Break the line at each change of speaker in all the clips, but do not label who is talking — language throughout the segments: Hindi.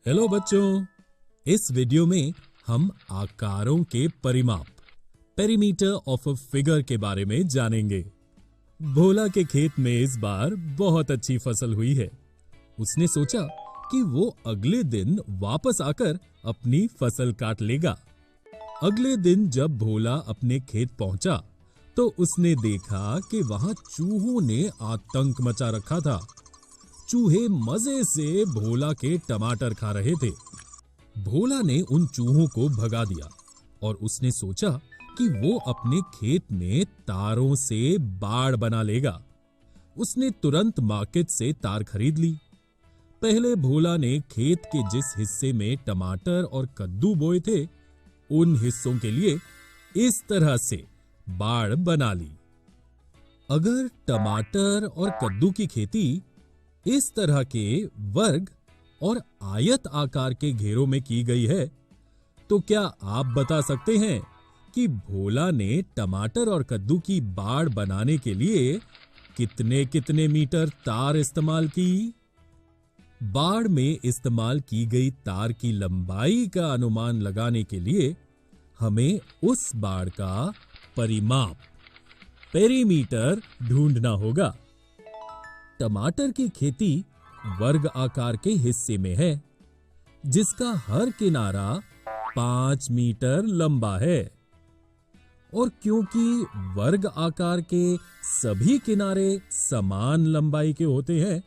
हेलो बच्चों, इस वीडियो में हम आकारों के परिमाप पेरीमीटर ऑफ अ फिगर के बारे में जानेंगे। भोला के खेत में इस बार बहुत अच्छी फसल हुई है। उसने सोचा कि वो अगले दिन वापस आकर अपनी फसल काट लेगा। अगले दिन जब भोला अपने खेत पहुंचा तो उसने देखा कि वहां चूहों ने आतंक मचा रखा था। चूहे मजे से भोला के टमाटर खा रहे थे। भोला ने उन चूहों को भगा दिया और उसने सोचा कि वो अपने खेत में तारों से बाड़ बना लेगा। उसने तुरंत मार्केट से तार खरीद ली। पहले भोला ने खेत के जिस हिस्से में टमाटर और कद्दू बोए थे, उन हिस्सों के लिए इस तरह से बाड़ बना ली। अगर टमाटर और कद्दू की खेती इस तरह के वर्ग और आयत आकार के घेरों में की गई है, तो क्या आप बता सकते हैं कि भोला ने टमाटर और कद्दू की बाड़ बनाने के लिए कितने कितने मीटर तार इस्तेमाल की? बाड़ में इस्तेमाल की गई तार की लंबाई का अनुमान लगाने के लिए हमें उस बाड़ का परिमाप पेरीमीटर ढूंढना होगा। टमाटर की खेती वर्ग आकार के हिस्से में है, जिसका हर किनारा 5 मीटर लंबा है। और क्योंकि वर्ग आकार के सभी किनारे समान लंबाई के होते हैं,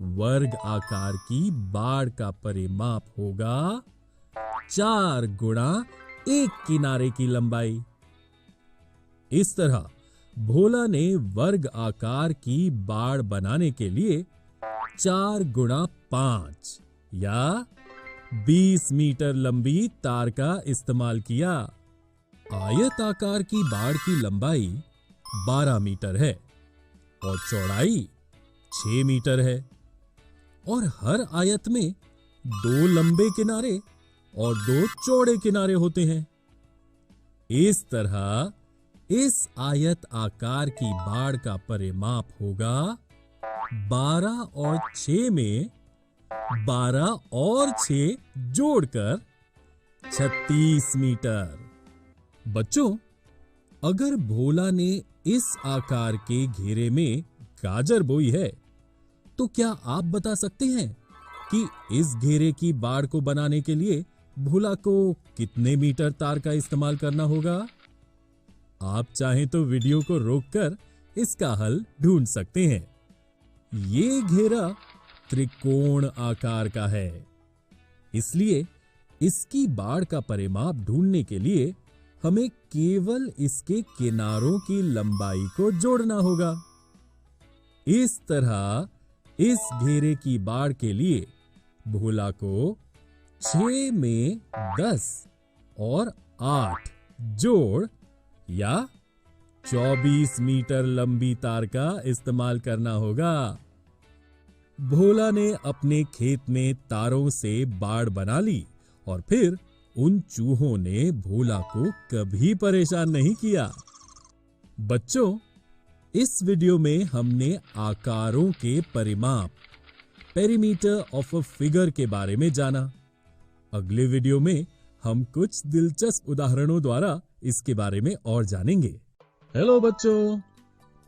वर्ग आकार की बाड़ का परिमाप होगा 4 गुणा एक किनारे की लंबाई। इस तरह भोला ने वर्ग आकार की बाड़ बनाने के लिए 4 गुणा 5 या 20 मीटर लंबी तार का इस्तेमाल किया। आयत आकार की बाड़ की लंबाई 12 मीटर है और चौड़ाई 6 मीटर है, और हर आयत में 2 लंबे किनारे और 2 चौड़े किनारे होते हैं। इस तरह इस आयत आकार की बाड़ का परिमाप होगा 12 और 6 में 12 और 6 जोड़कर 36 मीटर। बच्चों, अगर भोला ने इस आकार के घेरे में गाजर बोई है, तो क्या आप बता सकते हैं कि इस घेरे की बाड़ को बनाने के लिए भोला को कितने मीटर तार का इस्तेमाल करना होगा? आप चाहें तो वीडियो को रोककर इसका हल ढूंढ सकते हैं। ये घेरा त्रिकोण आकार का है, इसलिए इसकी बाड़ का परिमाप ढूंढने के लिए हमें केवल इसके किनारों की लंबाई को जोड़ना होगा। इस तरह इस घेरे की बाड़ के लिए भोला को 6 में 10 और 8 जोड़ या 24 मीटर लंबी तार का इस्तेमाल करना होगा। भोला ने अपने खेत में तारों से बाड़ बना ली और फिर उन चूहों ने भोला को कभी परेशान नहीं किया। बच्चों, इस वीडियो में हमने आकारों के परिमाप पेरीमीटर ऑफ अ फिगर के बारे में जाना। अगले वीडियो में हम कुछ दिलचस्प उदाहरणों द्वारा इसके बारे में और जानेंगे। हेलो बच्चों,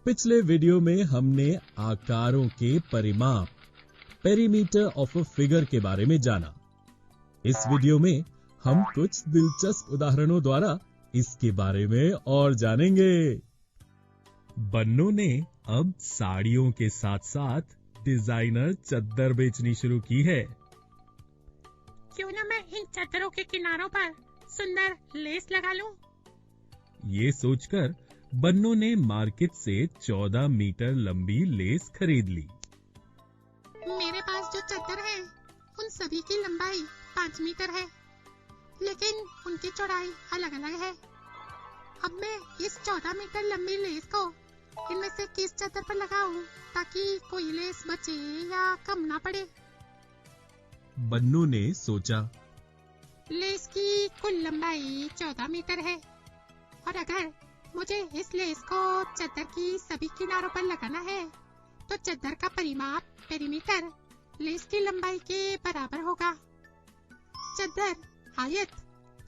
पिछले वीडियो में हमने आकारों के परिमाप पेरीमीटर ऑफ अ फिगर के बारे में जाना। इस वीडियो में हम कुछ दिलचस्प उदाहरणों द्वारा इसके बारे में और जानेंगे। बन्नू ने अब साड़ियों के साथ साथ डिजाइनर चद्दर बेचनी शुरू की है।
क्यों ना मैं इन चद्दरों के किनारों पर सुंदर लेस लगा लूं?
ये सोचकर बन्नू ने मार्केट से 14 मीटर लंबी लेस खरीद ली।
मेरे पास जो चद्दर है, उन सभी की लंबाई 5 मीटर है, लेकिन उनकी चौड़ाई अलग अलग है। अब मैं इस 14 मीटर लंबी लेस को इनमें से किस चद्दर पर लगाऊं ताकि कोई लेस बचे या कम ना पड़े?
बन्नू ने सोचा।
लेस की कुल लंबाई 14 मीटर है, और अगर मुझे इस लेस को चद्दर की सभी किनारों पर लगाना है, तो चद्दर का परिमाप पेरीमीटर लेस की लंबाई के बराबर होगा। चद्दर आयत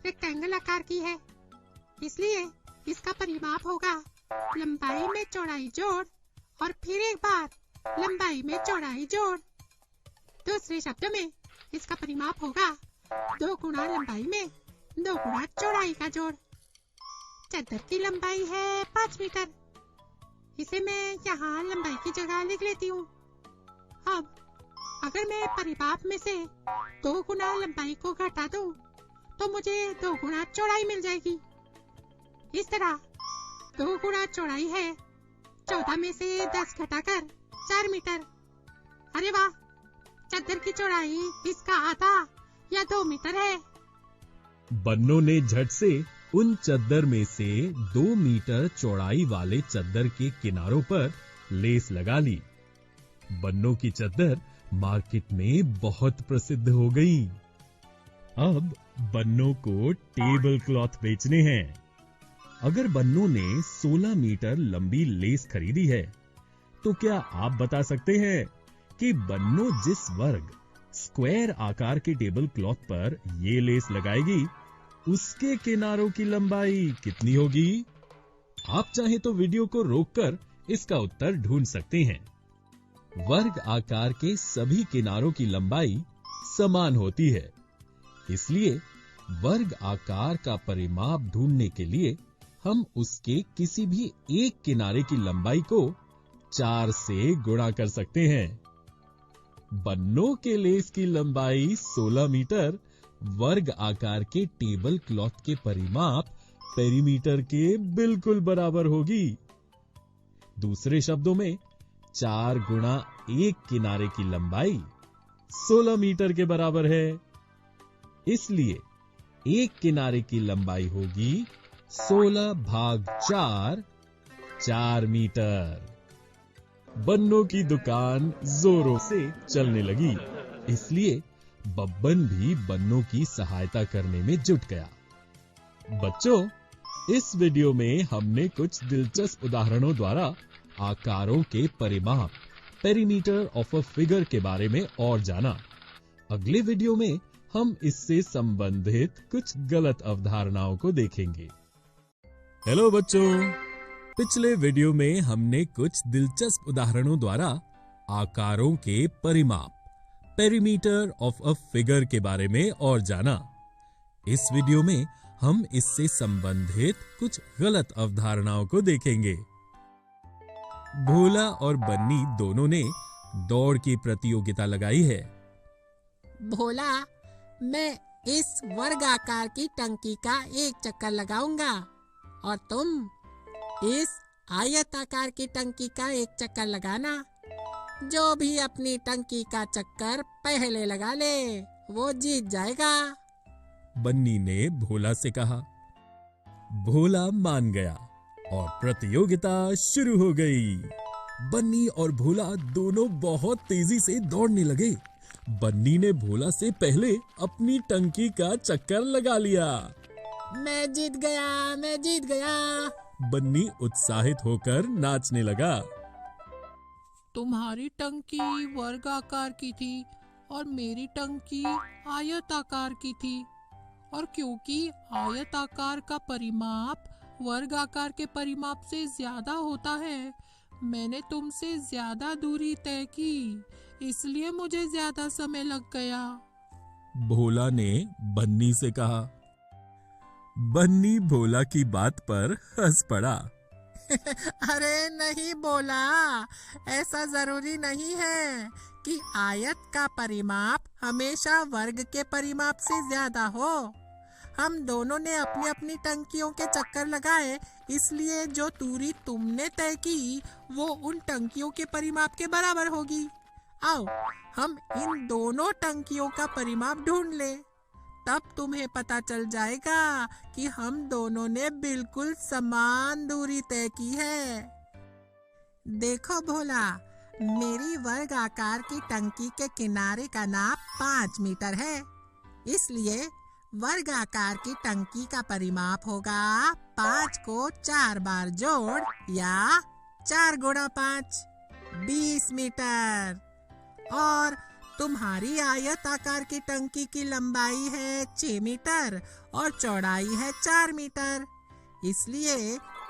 रेक्टेंगल आकार की है, इसलिए इसका परिमाप होगा लंबाई में चौड़ाई जोड़ और फिर एक बार लंबाई में चौड़ाई जोड़। दूसरे शब्दों में इसका परिमाप होगा 2 गुना लंबाई में 2 गुना चौड़ाई का जोड़। चद्दर की लंबाई है 5 मीटर, इसे मैं यहाँ लंबाई की जगह लिख लेती हूँ। अब अगर मैं परिमाप में से 2 गुना लंबाई को घटा दूं, तो मुझे 2 गुना चौड़ाई मिल जाएगी। इस तरह 2 गुना चौड़ाई है 14 में से 10 घटाकर 4 मीटर। अरे वाह, चद्दर की चौड़ाई इसका आधा या 2 मीटर है।
बन्नों ने झट से उन चद्दर में से 2 मीटर चौड़ाई वाले चद्दर के किनारों पर लेस लगा ली। बन्नों की चद्दर मार्केट में बहुत प्रसिद्ध हो गई। अब बन्नों को टेबल क्लॉथ बेचने हैं। अगर बन्नों ने 16 मीटर लंबी लेस खरीदी है, तो क्या आप बता सकते हैं कि बन्नों जिस वर्ग स्क्वायर आकार के टेबल क्लॉथ पर ये लेस लगाएगी, उसके किनारों की लंबाई कितनी होगी? आप चाहे तो वीडियो को रोककर इसका उत्तर ढूंढ सकते हैं। वर्ग आकार के सभी किनारों की लंबाई समान होती है, इसलिए वर्ग आकार का परिमाप ढूंढने के लिए हम उसके किसी भी एक किनारे की लंबाई को 4 से गुणा कर सकते हैं। बन्नों के लेस की लंबाई 16 मीटर वर्ग आकार के टेबल क्लॉथ के परिमाप पेरीमीटर के बिल्कुल बराबर होगी। दूसरे शब्दों में 4 गुणा एक किनारे की लंबाई 16 मीटर के बराबर है। इसलिए एक किनारे की लंबाई होगी 16 भाग 4, 4 मीटर। बन्नों की दुकान जोरों से चलने लगी, इसलिए बब्बन भी बन्नों की सहायता करने में जुट गया। बच्चों, इस वीडियो में हमने कुछ दिलचस्प उदाहरणों द्वारा आकारों के परिमाप पेरीमीटर ऑफ अ फिगर के बारे में और जाना। अगले वीडियो में हम इससे संबंधित कुछ गलत अवधारणाओं को देखेंगे। हेलो बच्चों, पिछले वीडियो में हमने कुछ दिलचस्प उदाहरणों द्वारा आकारों के परिमाप पेरीमीटर ऑफ अ फिगर के बारे में और जाना। इस वीडियो में हम इससे संबंधित कुछ गलत अवधारणाओं को देखेंगे। भोला और बन्नी दोनों ने दौड़ की प्रतियोगिता लगाई है।
भोला, मैं इस वर्ग आकार की टंकी का एक चक्कर लगाऊंगा और तुम इस आयत आकार की टंकी का एक चक्कर लगाना। जो भी अपनी टंकी का चक्कर पहले लगा ले, वो जीत जाएगा।
बन्नी ने भोला से कहा। भोला मान गया और प्रतियोगिता शुरू हो गई। बन्नी और भोला दोनों बहुत तेजी से दौड़ने लगे। बन्नी ने भोला से पहले अपनी टंकी का चक्कर लगा लिया।
मैं जीत गया, मैं जीत गया।
बन्नी उत्साहित होकर नाचने लगा।
तुम्हारी टंकी वर्ग आकार की थी और मेरी टंकी आयत आकार की थी, और क्योंकि आयत आकार का परिमाप वर्ग आकार के परिमाप से ज्यादा होता है, मैंने तुमसे ज्यादा दूरी तय की, इसलिए मुझे ज्यादा समय लग गया।
भोला ने बन्नी से कहा। बन्नी भोला की बात पर हंस पड़ा।
अरे नहीं भोला, ऐसा जरूरी नहीं है कि आयत का परिमाप हमेशा वर्ग के परिमाप से ज्यादा हो। हम दोनों ने अपनी अपनी टंकियों के चक्कर लगाए, इसलिए जो दूरी तुमने तय की वो उन टंकियों के परिमाप के बराबर होगी। आओ हम इन दोनों टंकियों का परिमाप ढूंढ ले, तब तुम्हें पता चल जाएगा कि हम दोनों ने बिल्कुल समान दूरी तय की है। देखो भोला, मेरी वर्ग आकार की टंकी के किनारे का नाप 5 मीटर है, इसलिए वर्ग आकार की टंकी का परिमाप होगा 5 को 4 बार जोड़ या 4 गुणा 5, 20 मीटर। और
तुम्हारी आयताकार की टंकी की लंबाई है 6 मीटर और चौड़ाई है 4 मीटर। इसलिए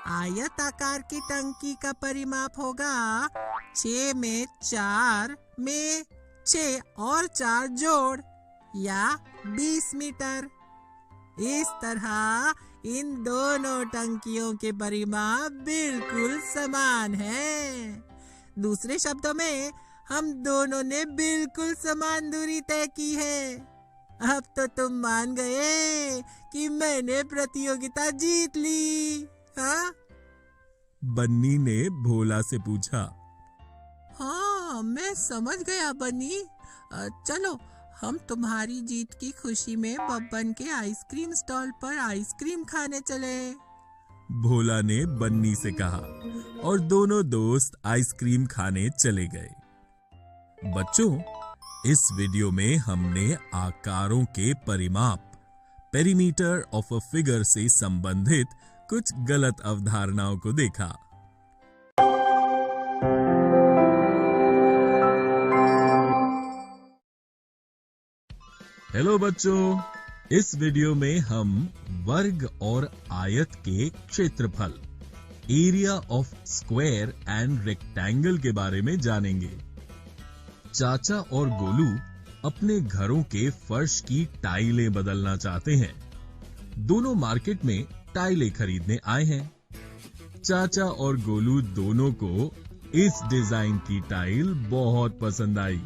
आयताकार की टंकी का परिमाप होगा 6 में 4 में 6 और 4 जोड़ या 20 मीटर। इस तरह इन दोनों टंकियों के परिमाप बिल्कुल समान हैं। दूसरे शब्दों में हम दोनों ने बिल्कुल समान दूरी तय की है। अब तो तुम मान गए कि मैंने प्रतियोगिता जीत ली, हाँ?
बन्नी ने भोला से पूछा।
हाँ, मैं समझ गया बन्नी। चलो हम तुम्हारी जीत की खुशी में बब्बन के आइसक्रीम स्टॉल पर आइसक्रीम खाने चले।
भोला ने बन्नी से कहा और दोनों दोस्त आइसक्रीम खाने चले गए। बच्चों, इस वीडियो में हमने आकारों के परिमाप पेरीमीटर ऑफ अ फिगर से संबंधित कुछ गलत अवधारणाओं को देखा। हेलो बच्चों, इस वीडियो में हम वर्ग और आयत के क्षेत्रफल area of square and rectangle के बारे में जानेंगे। चाचा और गोलू अपने घरों के फर्श की टाइलें बदलना चाहते हैं। दोनों मार्केट में टाइलें खरीदने आए हैं। चाचा और गोलू दोनों को इस डिजाइन की टाइल बहुत पसंद आई।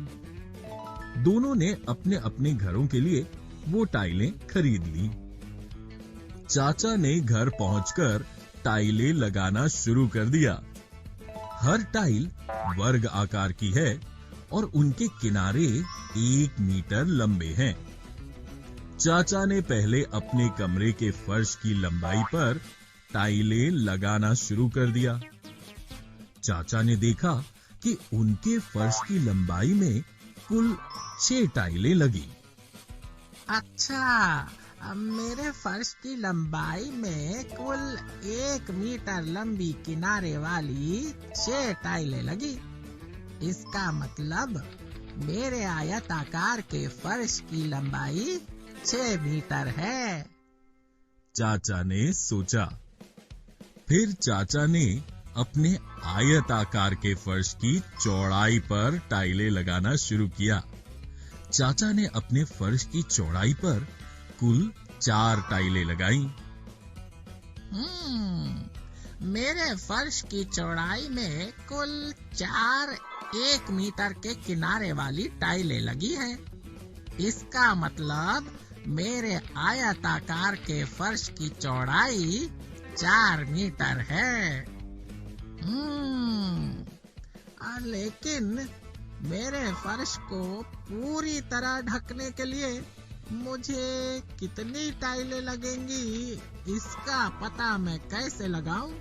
दोनों ने अपने अपने घरों के लिए वो टाइलें खरीद ली। चाचा ने घर पहुंचकर टाइलें लगाना शुरू कर दिया। हर टाइल वर्ग आकार की है और उनके किनारे 1 मीटर लंबे हैं। चाचा ने पहले अपने कमरे के फर्श की लंबाई पर टाइलें लगाना शुरू कर दिया। चाचा ने देखा कि उनके फर्श की लंबाई में कुल 6 टाइलें लगी।
अच्छा, मेरे फर्श की लंबाई में कुल 1 मीटर लंबी किनारे वाली 6 टाइलें लगी। इसका मतलब मेरे आयताकार के फर्श की लंबाई 6 मीटर है।
चाचा ने सोचा। फिर चाचा ने अपने आयताकार के फर्श की चौड़ाई पर टाइलें लगाना शुरू किया। चाचा ने अपने फर्श की चौड़ाई पर कुल 4 टाइलें लगाईं।
मेरे फर्श की चौड़ाई में कुल 4 1 मीटर के किनारे वाली टाइलें लगी हैं। इसका मतलब मेरे आयताकार के फर्श की चौड़ाई 4 मीटर है। लेकिन मेरे फर्श को पूरी तरह ढकने के लिए मुझे कितनी टाइलें लगेंगी, इसका पता मैं कैसे लगाऊं?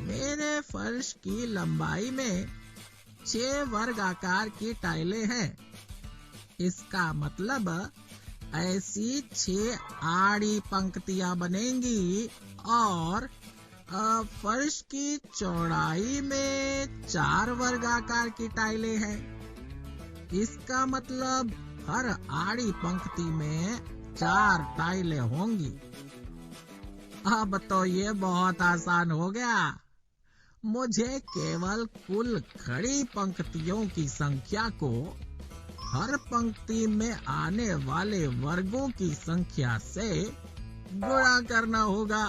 मेरे फर्श की लंबाई में 6 वर्गाकार की टाइलें हैं। इसका मतलब ऐसी 6 आड़ी पंक्तियां बनेंगी और फर्श की चौड़ाई में 4 वर्गाकार की टाइलें हैं। इसका मतलब हर आड़ी पंक्ति में 4 टाइलें होंगी। अब तो ये बहुत आसान हो गया। मुझे केवल कुल खड़ी पंक्तियों की संख्या को हर पंक्ति में आने वाले वर्गों की संख्या से गुणा करना होगा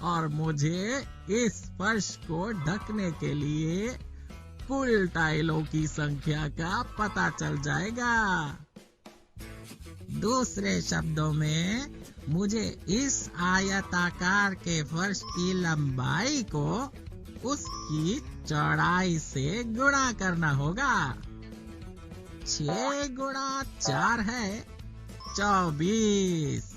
और मुझे इस फर्श को ढकने के लिए कुल टाइलों की संख्या का पता चल जाएगा। दूसरे शब्दों में मुझे इस आयताकार के फर्श की लंबाई को उसकी चौड़ाई से गुणा करना होगा। 6 गुणा 4 है 24।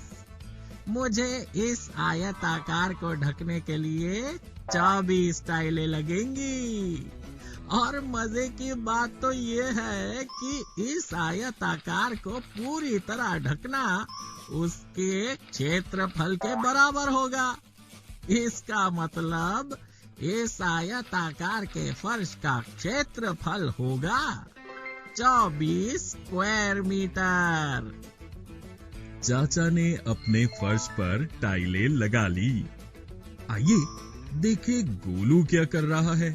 मुझे इस आयताकार को ढकने के लिए 24 टाइलें लगेंगी। और मजे की बात तो ये है कि इस आयताकार को पूरी तरह ढकना उसके क्षेत्रफल के बराबर होगा। इसका मतलब इस आयताकार के फर्श का क्षेत्रफल होगा
24 स्क्वायर मीटर।
चाचा ने अपने फर्श पर टाइलें लगा ली। आइए देखें गोलू क्या कर रहा है।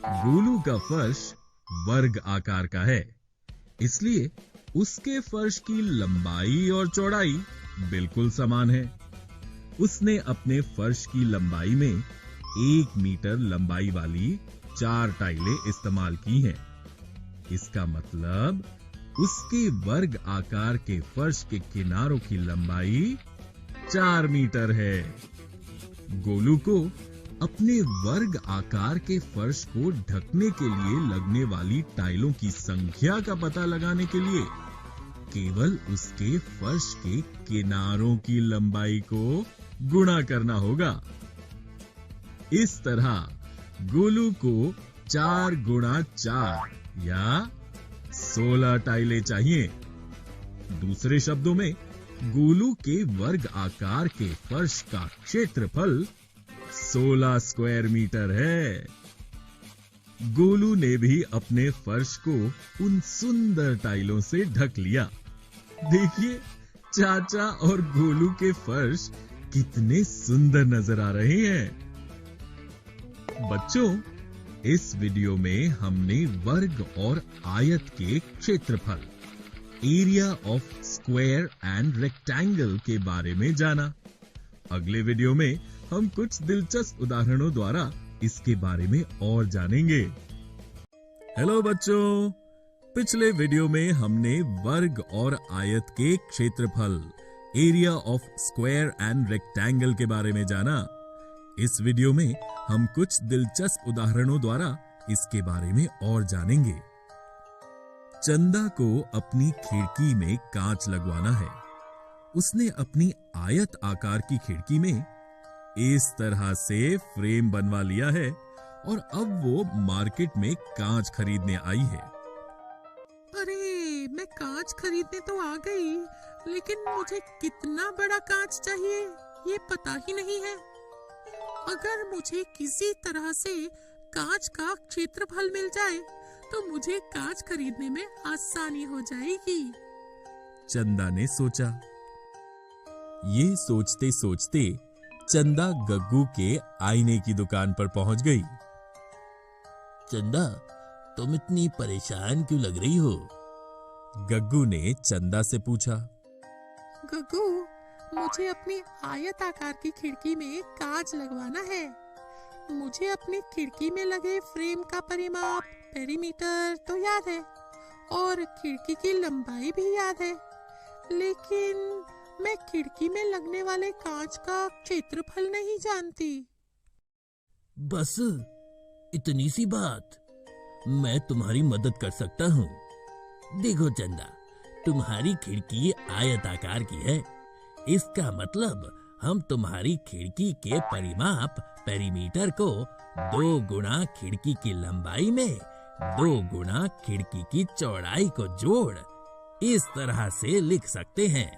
गोलू का फर्श वर्ग आकार का है, इसलिए उसके फर्श की लंबाई और चौड़ाई बिल्कुल समान है। उसने अपने फर्श की लंबाई में 1 मीटर लंबाई वाली 4 टाइलें इस्तेमाल की हैं। इसका मतलब उसके वर्ग आकार के फर्श के किनारों की लंबाई 4 मीटर है। गोलू को अपने वर्ग आकार के फर्श को ढकने के लिए लगने वाली टाइलों की संख्या का पता लगाने के लिए केवल उसके फर्श के किनारों की लंबाई को गुणा करना होगा। इस तरह गोलू को 4 गुणा 4 या 16 टाइलें चाहिए। दूसरे शब्दों में गोलू के वर्ग आकार के फर्श का क्षेत्रफल 16 स्क्वायर मीटर है। गोलू ने भी अपने फर्श को उन सुंदर टाइलों से ढक लिया। देखिए चाचा और गोलू के फर्श कितने सुंदर नजर आ रहे हैं। बच्चों, इस वीडियो में हमने वर्ग और आयत के क्षेत्रफल, area of square and rectangle के बारे में जाना। अगले वीडियो में हम कुछ दिलचस्प उदाहरणों द्वारा इसके बारे में और जानेंगे। हेलो बच्चों, पिछले वीडियो में हमने वर्ग और आयत के क्षेत्रफल, area of square and rectangle के बारे में जाना। इस वीडियो में हम कुछ दिलचस्प उदाहरणों द्वारा इसके बारे में और जानेंगे। चंदा को अपनी खिड़की में कांच लगवाना है। उसने अपनी आयत आकार की खिड़की में इस तरह से फ्रेम बनवा लिया है और अब वो मार्केट में कांच खरीदने आई है।
अरे, मैं कांच खरीदने तो आ गई, लेकिन मुझे कितना बड़ा कांच चाहिए ये पता ही नहीं है। अगर मुझे किसी तरह से कांच का क्षेत्रफल मिल जाए तो मुझे कांच खरीदने में आसानी हो जाएगी,
चंदा ने सोचा। ये सोचते सोचते चंदा गग्गू के आईने की दुकान पर पहुंच गई।
चंदा, तुम इतनी परेशान क्यों लग रही हो?
गग्गू ने चंदा से पूछा।
गग्गू, मुझे अपनी आयत आकार की खिड़की में कांच लगवाना है। मुझे अपनी खिड़की में लगे फ्रेम का परिमाप, पेरीमीटर तो याद है और खिड़की की लंबाई भी याद है, लेकिन मैं खिड़की में लगने वाले कांच का क्षेत्रफल नहीं जानती।
बस इतनी सी बात, मैं तुम्हारी मदद कर सकता हूँ। देखो चंदा, तुम्हारी खिड़की आयत आकार की है। इसका मतलब हम तुम्हारी खिड़की के परिमाप, पेरीमीटर को 2 गुणा खिड़की की लंबाई में 2 गुणा खिड़की की चौड़ाई को जोड़ इस तरह से लिख सकते हैं।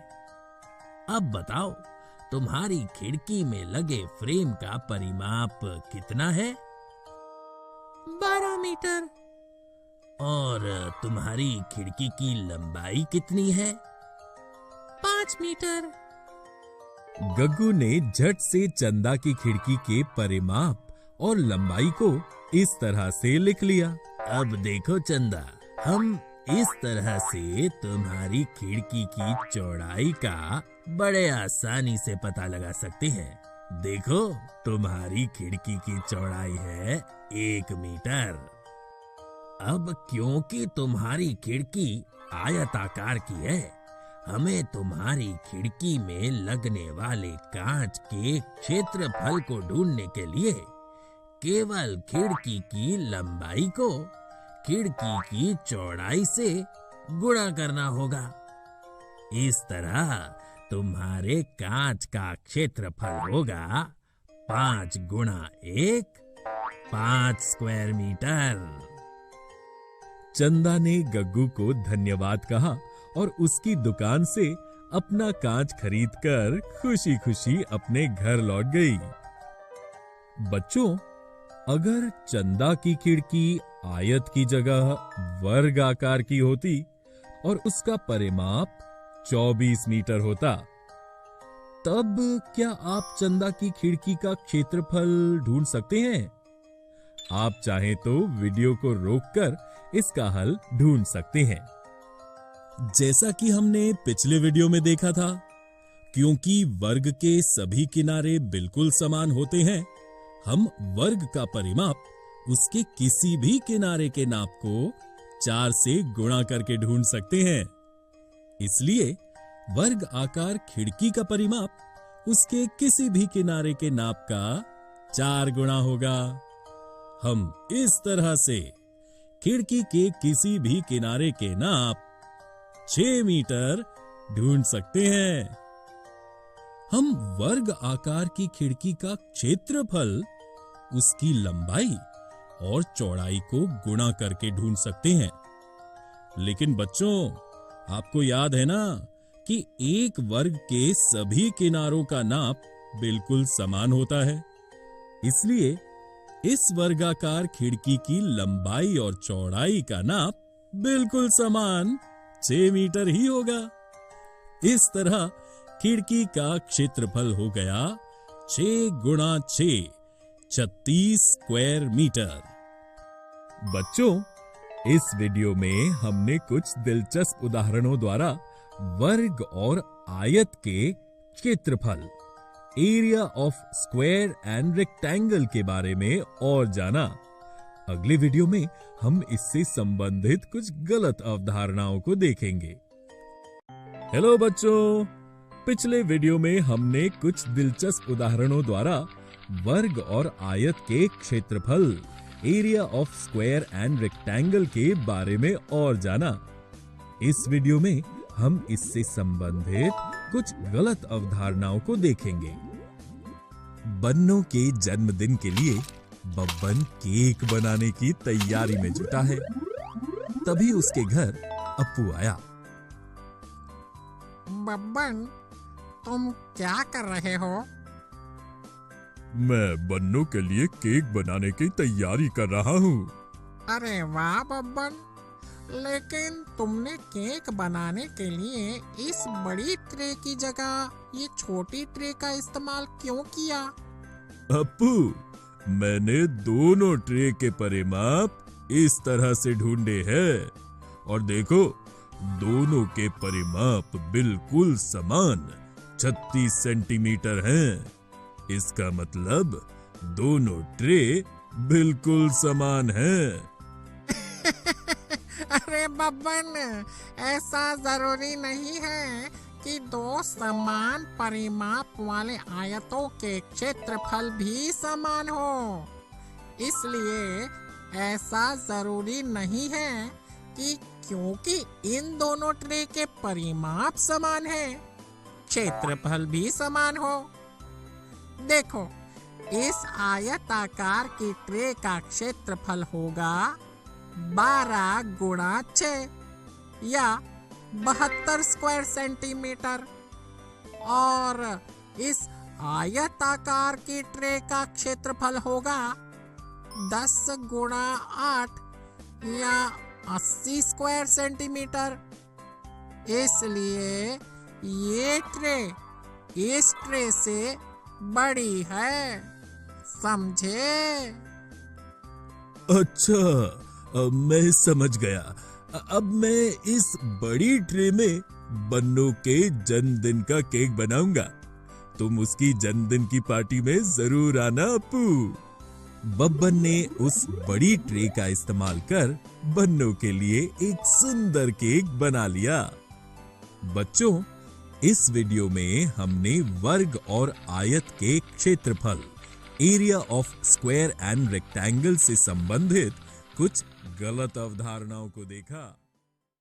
अब बताओ, तुम्हारी खिड़की में लगे फ्रेम का परिमाप कितना है?
12 मीटर।
और तुम्हारी खिड़की की लंबाई कितनी है?
5 मीटर।
गग्गू ने झट से चंदा की खिड़की के परिमाप और लंबाई को इस तरह से लिख लिया।
अब देखो चंदा, हम इस तरह से तुम्हारी खिड़की की चौड़ाई का बड़े आसानी से पता लगा सकते हैं। देखो, तुम्हारी खिड़की की चौड़ाई है 1 मीटर। अब क्योंकि तुम्हारी खिड़की आयताकार की है, हमें तुम्हारी खिड़की में लगने वाले कांच के क्षेत्रफल को ढूंढने के लिए केवल खिड़की की लंबाई को खिड़की की चौड़ाई से गुणा करना होगा। इस तरह तुम्हारे कांच का क्षेत्रफल होगा 5 गुणा 1, 5 स्क्वायर मीटर।
चंदा ने गग्गू को धन्यवाद कहा और उसकी दुकान से अपना कांच खरीदकर खुशी खुशी अपने घर लौट गई। बच्चों, अगर चंदा की खिड़की आयत की जगह वर्ग आकार की होती और उसका परिमाप 24 मीटर होता, तब क्या आप चंदा की खिड़की का क्षेत्रफल ढूंढ सकते हैं? आप चाहें तो वीडियो को रोककर इसका हल ढूंढ सकते हैं। जैसा कि हमने पिछले वीडियो में देखा था, क्योंकि वर्ग के सभी किनारे बिल्कुल समान होते हैं, हम वर्ग का परिमाप उसके किसी भी किनारे के नाप को 4 से गुणा करके ढूंढ सकते हैं। इसलिए वर्ग आकार खिड़की का परिमाप उसके किसी भी किनारे के नाप का 4 गुणा होगा। हम इस तरह से खिड़की के किसी भी किनारे के नाप 6 मीटर ढूंढ सकते हैं। हम वर्ग आकार की खिड़की का क्षेत्रफल उसकी लंबाई और चौड़ाई को गुणा करके ढूंढ सकते हैं। लेकिन बच्चों, आपको याद है ना कि एक वर्ग के सभी किनारों का नाप बिल्कुल समान होता है। इसलिए इस वर्गाकार खिड़की की लंबाई और चौड़ाई का नाप बिल्कुल समान 6 मीटर ही होगा। इस तरह खिड़की का क्षेत्रफल हो गया 6 गुणा 6, 36 स्क्वायर मीटर। बच्चों, इस वीडियो में हमने कुछ दिलचस्प उदाहरणों द्वारा वर्ग और आयत के क्षेत्रफल, area of square and rectangle के बारे में और जाना। अगले वीडियो में हम इससे संबंधित कुछ गलत अवधारणाओं को देखेंगे। हेलो बच्चों, पिछले वीडियो में हमने कुछ दिलचस्प उदाहरणों द्वारा वर्ग और आयत के क्षेत्रफल, area of square and rectangle के बारे में और जाना। इस वीडियो में हम इससे संबंधित कुछ गलत अवधारणाओं को देखेंगे। बन्नों के जन्मदिन के लिए बब्बन केक बनाने की तैयारी में जुटा है। तभी उसके घर अप्पू आया।
बब्बन, तुम क्या कर रहे हो?
मैं बन्नों के लिए केक बनाने की तैयारी कर रहा हूँ।
अरे वाह बब्बन, लेकिन तुमने केक बनाने के लिए इस बड़ी ट्रे की जगह ये छोटी ट्रे का इस्तेमाल क्यों किया?
अप्पू, मैंने दोनों ट्रे के परिमाप इस तरह से ढूंढे हैं और देखो, दोनों के परिमाप बिल्कुल समान 36 सेंटीमीटर हैं। इसका मतलब दोनों ट्रे बिल्कुल समान हैं।
अरे बब्बन, ऐसा जरूरी नहीं है कि दो समान परिमाप वाले आयतों के क्षेत्रफल भी समान हो। इसलिए ऐसा जरूरी नहीं है कि क्योंकि इन दोनों ट्रे के परिमाप समान है, क्षेत्रफल भी समान हो। देखो, इस आयताकार की ट्रे का क्षेत्रफल होगा 12 गुणा 6 या 72 स्क्वायर सेंटीमीटर, और इस आयताकार की ट्रे का क्षेत्रफल होगा 10 गुणा 8 या 80 स्क्वायर सेंटीमीटर। इसलिए ये ट्रे इस ट्रे से बड़ी है, समझे?
अच्छा, मैं समझ गया। अब मैं इस बड़ी ट्रे में बन्नों के जन्मदिन का केक बनाऊंगा। तुम उसकी जन्मदिन की पार्टी में जरूर आना अप्पू। बब्बन ने उस बड़ी ट्रे का इस्तेमाल कर बन्नों के लिए एक सुंदर केक बना लिया। बच्चों, इस वीडियो में हमने वर्ग और आयत के क्षेत्रफल, area of square and rectangle से संबंधित कुछ गलत अवधारणाओं को देखा।